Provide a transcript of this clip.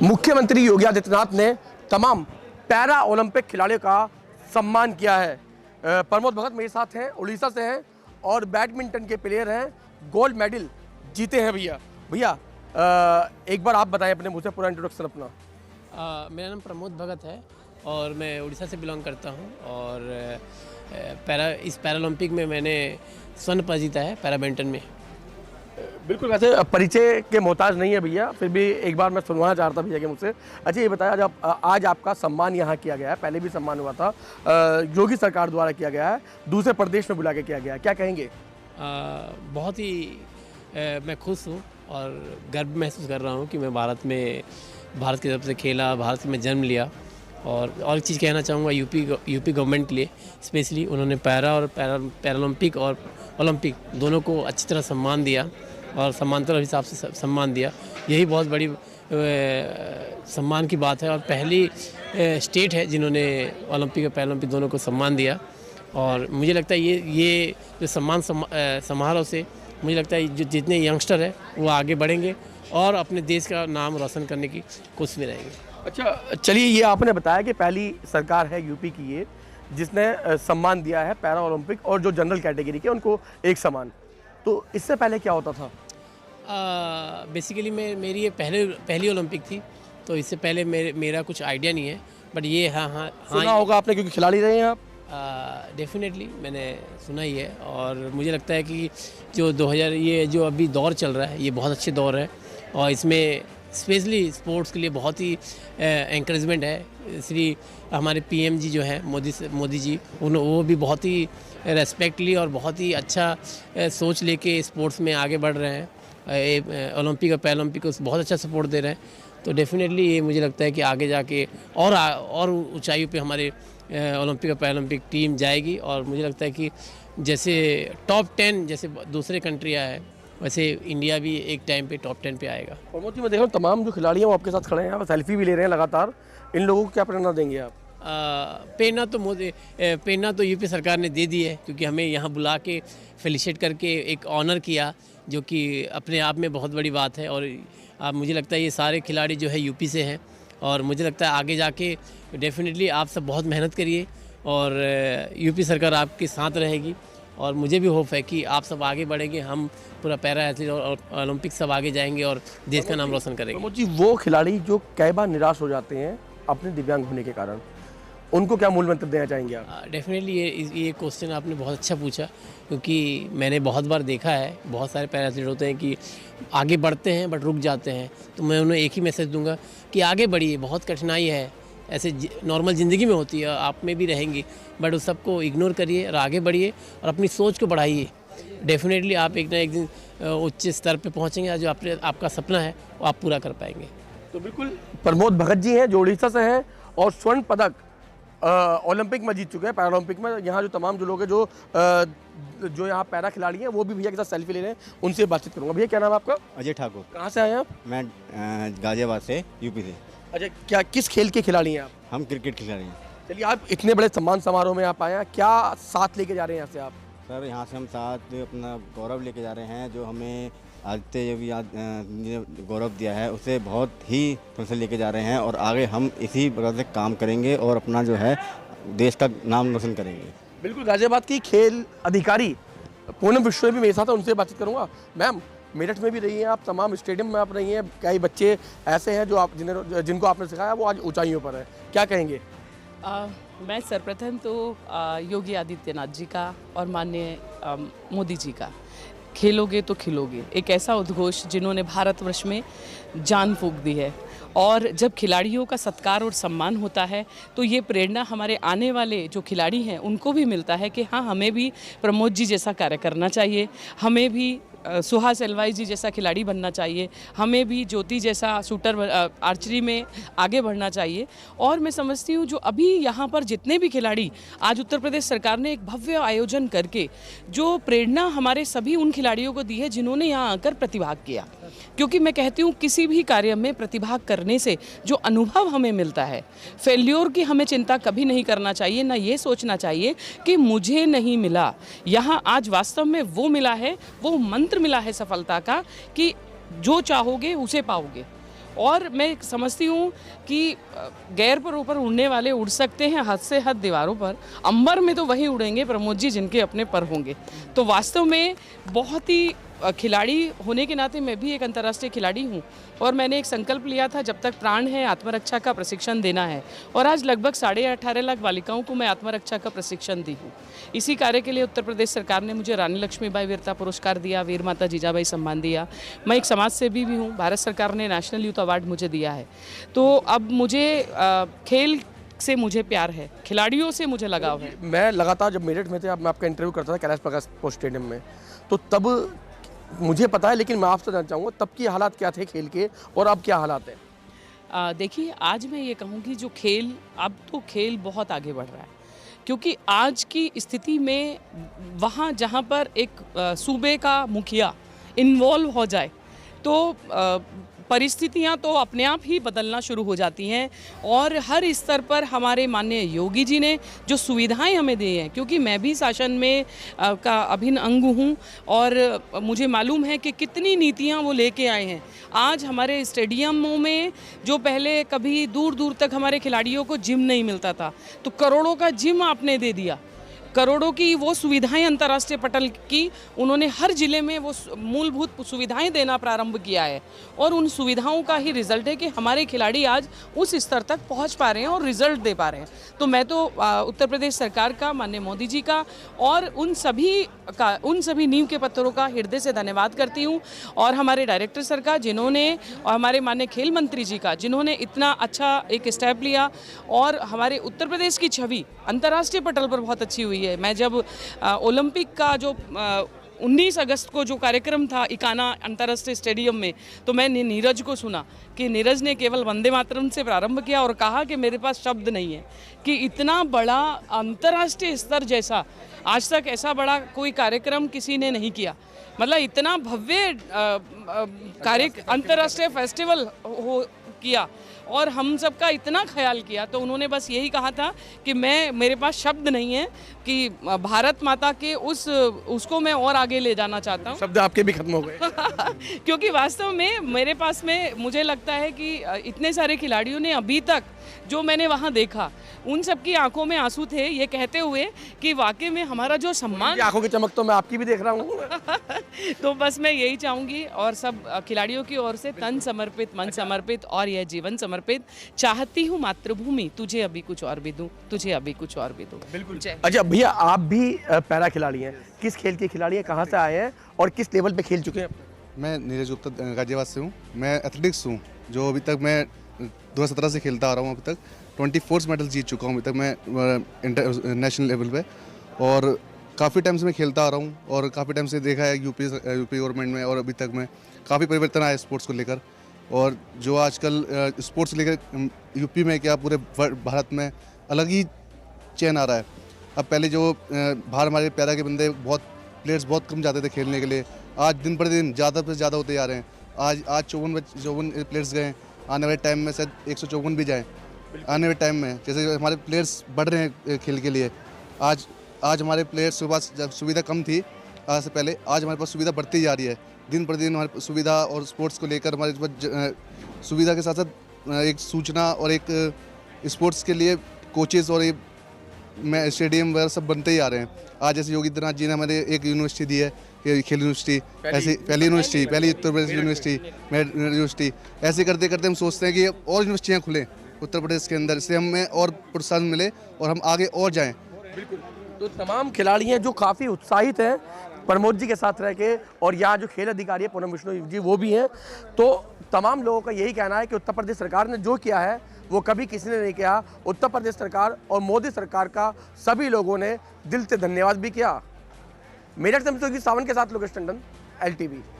मुख्यमंत्री योगी आदित्यनाथ ने तमाम पैरा ओलंपिक खिलाड़ियों का सम्मान किया है। प्रमोद भगत मेरे साथ हैं, उड़ीसा से हैं और बैडमिंटन के प्लेयर हैं, गोल्ड मेडल जीते हैं। भैया एक बार आप बताएं अपने मुझसे पूरा इंट्रोडक्शन अपना। मेरा नाम प्रमोद भगत है और मैं उड़ीसा से बिलोंग करता हूं और इस पैरालंपिक में मैंने स्वर्ण पदक जीता है पैरा बैडमिंटन में। बिल्कुल, वैसे परिचय के मोहताज नहीं है भैया, फिर भी एक बार मैं सुनवाना चाह रहा था भैया के मुझसे। अच्छा ये बताया, आज आपका सम्मान यहाँ किया गया है, पहले भी सम्मान हुआ था, योगी सरकार द्वारा किया गया है, दूसरे प्रदेश में बुला के किया गया है, क्या कहेंगे? बहुत ही मैं खुश हूँ और गर्व महसूस कर रहा हूँ कि मैं भारत की तरफ से खेला, भारत में जन्म लिया। और एक चीज़ कहना चाहूँगा यूपी गवर्नमेंट के लिए, स्पेशली उन्होंने पैरालंपिक और ओलंपिक दोनों को अच्छी तरह सम्मान दिया और समांतर हिसाब से सम्मान दिया। यही बहुत बड़ी सम्मान की बात है और पहली स्टेट है जिन्होंने ओलंपिक और पैरालंपिक दोनों को सम्मान दिया। और मुझे लगता है ये जो सम्मान समारोह से मुझे लगता है जो जितने यंगस्टर है वो आगे बढ़ेंगे और अपने देश का नाम रोशन करने की कोशिश में रहेंगे। अच्छा चलिए, ये आपने बताया कि पहली सरकार है यूपी की ये जिसने सम्मान दिया है पैरा ओलंपिक और जो जनरल कैटेगरी के उनको एक समान, तो इससे पहले क्या होता था? बेसिकली मेरी ये पहली ओलंपिक थी, तो इससे पहले मेरा कुछ आइडिया नहीं है, बट ये हाँ सुना होगा आपने क्योंकि खिलाड़ी रहे हैं आप। डेफिनेटली मैंने सुना ही है और मुझे लगता है कि जो 2000 ये जो अभी दौर चल रहा है ये बहुत अच्छे दौर है और इसमें स्पेशली स्पोर्ट्स के लिए बहुत ही एंकरेजमेंट है। इसलिए हमारे पीएम जी जो हैं मोदी जी वो भी बहुत ही रेस्पेक्ट ली और बहुत ही अच्छा सोच लेके स्पोर्ट्स में आगे बढ़ रहे हैं। ओलंपिक और पैरालंपिक को बहुत अच्छा सपोर्ट दे रहे हैं, तो डेफिनेटली ये मुझे लगता है कि आगे जाके और ऊंचाइयों पे हमारे ओलंपिक और पैरालंपिक टीम जाएगी। और मुझे लगता है कि जैसे टॉप 10 जैसे दूसरे कंट्रियाँ हैं वैसे इंडिया भी एक टाइम पे टॉप 10 पे आएगा। प्रमोद जी, मैं देख रहा हूँ तमाम जो खिलाड़ी हैं वो आपके साथ खड़े हैं, यहाँ सेल्फी भी ले रहे हैं लगातार, इन लोगों को क्या प्रेरणा देंगे आप? प्रेरणा तो यूपी सरकार ने दे दी है क्योंकि हमें यहाँ बुला के फेलिसिटेट करके एक ऑनर किया, जो कि अपने आप में बहुत बड़ी बात है। और मुझे लगता है ये सारे खिलाड़ी जो है यूपी से हैं और मुझे लगता है आगे जाके डेफिनेटली आप सब बहुत मेहनत करिए और यूपी सरकार आपके साथ रहेगी और मुझे भी होप है कि आप सब आगे बढ़ेंगे, हम पूरा पैरा एथलीट और ओलंपिक सब आगे जाएंगे और देश का नाम रोशन करेंगे। प्रमोद जी, वो खिलाड़ी जो कई बार निराश हो जाते हैं अपने दिव्यांग होने के कारण, उनको क्या मूल मंत्र देना चाहेंगे आप? डेफिनेटली ये क्वेश्चन आपने बहुत अच्छा पूछा क्योंकि मैंने बहुत बार देखा है, बहुत सारे पैरा एथलीट होते हैं कि आगे बढ़ते हैं बट रुक जाते हैं, तो मैं उन्हें एक ही मैसेज दूंगा कि आगे बढ़िए। बहुत कठिनाई है, ऐसे नॉर्मल ज़िंदगी में होती है, आप में भी रहेंगी, बट उस सबको इग्नोर करिए और आगे बढ़िए और अपनी सोच को बढ़ाइए। डेफिनेटली आप एक ना एक दिन उच्च स्तर पे पहुंचेंगे, जो आपका सपना है वो आप पूरा कर पाएंगे। तो बिल्कुल प्रमोद भगत जी हैं जो उड़ीसा से हैं और स्वर्ण पदक ओलंपिक में जीत चुके हैं, पैरालंपिक में। यहाँ जो तमाम जो लोग हैं जो यहाँ पैरा खिलाड़ी हैं वो भी भैया के साथ सेल्फी ले रहे हैं, उनसे बातचीत करूँगा। भैया क्या नाम है आपका? अजय ठाकुर। कहाँ से आए हैं आप? मैं गाजियाबाद से, यूपी से। अच्छा, क्या किस खेल के खिलाड़ी हैं आप? हम क्रिकेट खिलाड़ी हैं। चलिए, आप इतने बड़े सम्मान समारोह में आप आए हैं, क्या साथ लेके जा रहे हैं यहाँ से आप? सर यहाँ से हम साथ अपना गौरव लेके जा रहे हैं, जो हमें आदित्य योगी ने गौरव दिया है उसे बहुत ही से लेके जा रहे हैं और आगे हम इसी प्रकार से काम करेंगे और अपना जो है देश का नाम रोशन करेंगे। बिल्कुल, गाजियाबाद की खेल अधिकारी पूनम विश्व भी मेरे साथ है, उनसे बातचीत करूँगा। मैम, मेरठ में भी रही हैं आप, तमाम स्टेडियम में आप रही हैं, कई बच्चे ऐसे हैं जो जिनको आपने सिखाया वो आज ऊंचाइयों पर है, क्या कहेंगे? मैं सर्वप्रथम तो योगी आदित्यनाथ जी का और माननीय मोदी जी का, खेलोगे तो खिलोगे, एक ऐसा उद्घोष जिन्होंने भारतवर्ष में जान फूंक दी है। और जब खिलाड़ियों का सत्कार और सम्मान होता है तो ये प्रेरणा हमारे आने वाले जो खिलाड़ी हैं उनको भी मिलता है कि हाँ, हमें भी प्रमोद जी जैसा कार्य करना चाहिए, हमें भी सुहास एलवाई जी जैसा खिलाड़ी बनना चाहिए, हमें भी ज्योति जैसा शूटर आर्चरी में आगे बढ़ना चाहिए। और मैं समझती हूँ जो अभी यहाँ पर जितने भी खिलाड़ी, आज उत्तर प्रदेश सरकार ने एक भव्य आयोजन करके जो प्रेरणा हमारे सभी उन खिलाड़ियों को दी है जिन्होंने यहाँ आकर प्रतिभाग किया, क्योंकि मैं कहती हूँ किसी भी कार्य में प्रतिभाग करने से जो अनुभव हमें मिलता है, फेल्योर की हमें चिंता कभी नहीं करना चाहिए, ना ये सोचना चाहिए कि मुझे नहीं मिला। यहाँ आज वास्तव में वो मिला है, वो मंत्र मिला है सफलता का कि जो चाहोगे उसे पाओगे। और मैं समझती हूँ कि गैर पर ऊपर उड़ने वाले उड़ सकते हैं हद से हद दीवारों पर, अंबर में तो वही उड़ेंगे प्रमोद जी जिनके अपने पर होंगे। तो वास्तव में बहुत ही खिलाड़ी होने के नाते मैं भी एक अंतर्राष्ट्रीय खिलाड़ी हूँ और मैंने एक संकल्प लिया था जब तक प्राण है आत्मरक्षा का प्रशिक्षण देना है, और आज लगभग 18.5 लाख बालिकाओं को मैं आत्मरक्षा का प्रशिक्षण दी हूँ। इसी कार्य के लिए उत्तर प्रदेश सरकार ने मुझे रानी लक्ष्मीबाई वीरता पुरस्कार दिया, वीर माता जीजाबाई सम्मान दिया। मैं एक समाज सेवी भी हूँ, भारत सरकार ने नेशनल यूथ अवार्ड मुझे दिया है। तो अब मुझे खेल से मुझे प्यार है, खिलाड़ियों से मुझे लगाव है। मैं लगातार जब मेरठ में थे, अब मैं आपका इंटरव्यू करता था कैलाश प्रकाश स्पोर्ट्स स्टेडियम में, तो तब मुझे पता है, लेकिन मैं आपसे जानना चाहूँगा तब की हालात क्या थे खेल के और अब क्या हालात हैं? देखिए, आज मैं ये कहूँगी जो खेल, अब तो खेल बहुत आगे बढ़ रहा है, क्योंकि आज की स्थिति में वहाँ जहाँ पर एक सूबे का मुखिया इन्वॉल्व हो जाए तो परिस्थितियाँ तो अपने आप ही बदलना शुरू हो जाती हैं। और हर स्तर पर हमारे माननीय योगी जी ने जो सुविधाएं हमें दी हैं, क्योंकि मैं भी शासन में का अभिन्न अंग हूँ और मुझे मालूम है कि कितनी नीतियाँ वो लेके आए हैं। आज हमारे स्टेडियमों में जो पहले कभी दूर दूर तक हमारे खिलाड़ियों को जिम नहीं मिलता था, तो करोड़ों का जिम आपने दे दिया। करोड़ों की वो सुविधाएं अंतर्राष्ट्रीय पटल की उन्होंने हर जिले में वो मूलभूत सुविधाएं देना प्रारंभ किया है, और उन सुविधाओं का ही रिजल्ट है कि हमारे खिलाड़ी आज उस स्तर तक पहुंच पा रहे हैं और रिजल्ट दे पा रहे हैं। तो मैं तो उत्तर प्रदेश सरकार का, माननीय मोदी जी का और उन सभी नींव के पत्थरों का हृदय से धन्यवाद करती हूँ, और हमारे डायरेक्टर सर का जिन्होंने, और हमारे माननीय खेल मंत्री जी का जिन्होंने इतना अच्छा एक स्टेप लिया, और हमारे उत्तर प्रदेश की छवि अंतर्राष्ट्रीय पटल पर बहुत अच्छी हुई है। मैं जब ओलंपिक का जो 19 अगस्त को जो कार्यक्रम था इकाना अंतर्राष्ट्रीय स्टेडियम में, तो मैंने नीरज को सुना कि नीरज ने केवल वंदे मातरम से प्रारंभ किया और कहा कि मेरे पास शब्द नहीं है कि इतना बड़ा अंतर्राष्ट्रीय स्तर जैसा आज तक ऐसा बड़ा कोई कार्यक्रम किसी ने नहीं किया। मतलब इतना भव्य अंतर्राष्ट्रीय फेस्टिवल किया और हम सबका इतना ख्याल किया। तो उन्होंने बस यही कहा था कि मेरे पास शब्द नहीं है कि भारत माता के उसको मैं और आगे ले जाना चाहता हूँ। शब्द आपके भी खत्म हो गए। क्योंकि वास्तव में मेरे पास में मुझे लगता है कि इतने सारे खिलाड़ियों ने अभी तक जो मैंने वहाँ देखा, उन सबकी आंखों में आंसू थे, ये कहते हुए कि वाकई में हमारा जो सम्मान, आंखों की चमक तो मैं आपकी भी देख रहा हूँ। तो बस मैं यही चाहूँगी और सब खिलाड़ियों की ओर से तन समर्पित, मन समर्पित और यह जीवन समर्पित, चाहती हूँ मातृभूमि तुझे अभी कुछ और भी दूँ, तुझे अभी कुछ और भी दूँ। बिल्कुल। अच्छा भैया, आप भी पैरा खिलाड़ी हैं, किस खेल के खिलाड़ी हैं, कहाँ से आए हैं और किस लेवल पे खेल चुके हैं? मैं नीरज गुप्ता गाजियाबाद से हूँ। मैं एथलेटिक्स हूँ, जो अभी तक मैं 2017 से खेलता आ रहा हूँ। अभी तक 24 मेडल जीत चुका हूँ अभी तक मैं नेशनल लेवल पे, और काफ़ी टाइम से मैं खेलता आ रहा हूँ और काफ़ी टाइम से देखा है यूपी गवर्नमेंट में, और अभी तक में काफ़ी परिवर्तन आया स्पोर्ट्स को लेकर। और जो आजकल स्पोर्ट्स लेकर यूपी में क्या पूरे भारत में अलग ही चैन आ रहा है। अब पहले जो बाहर हमारे पैरा के बंदे प्लेयर्स बहुत कम जाते थे खेलने के लिए, आज दिन पर दिन ज़्यादा से ज़्यादा होते जा रहे हैं। आज 54 प्लेयर्स गए, आने वाले टाइम में शायद 154 भी जाएँ आने वाले टाइम में। जैसे हमारे प्लेयर्स बढ़ रहे हैं खेल के लिए, आज हमारे प्लेयर्स के पास जब सुविधा कम थी आज से पहले, आज हमारे पास सुविधा बढ़ती जा रही है। दिन पर दिन हमारी सुविधा और स्पोर्ट्स को लेकर हमारे पास सुविधा के साथ साथ एक सूचना और एक स्पोर्ट्स के लिए कोचेज़ और ये स्टेडियम वगैरह सब बनते ही आ रहे हैं। आज जैसे योगी आदित्यनाथ जी ने हमारे एक यूनिवर्सिटी दी है, खेल यूनिवर्सिटी, ऐसी पहली उत्तर प्रदेश यूनिवर्सिटी। ऐसे करते करते हम सोचते हैं कि और यूनिवर्सिटियाँ खुलें उत्तर प्रदेश के अंदर, इससे हमें और प्रोत्साहन मिले और हम आगे और जाएं। बिल्कुल। तो तमाम खिलाड़ी हैं जो काफ़ी उत्साहित हैं प्रमोद जी के साथ रह के, और यहाँ जो खेल अधिकारी है पूनम विष्णु जी वो भी हैं। तो तमाम लोगों का यही कहना है कि उत्तर प्रदेश सरकार ने जो किया है वो कभी किसी ने नहीं किया। उत्तर प्रदेश सरकार और मोदी सरकार का सभी लोगों ने दिल से धन्यवाद भी किया। मेरठ से सावन के साथ लोकेश टंडन, LTV।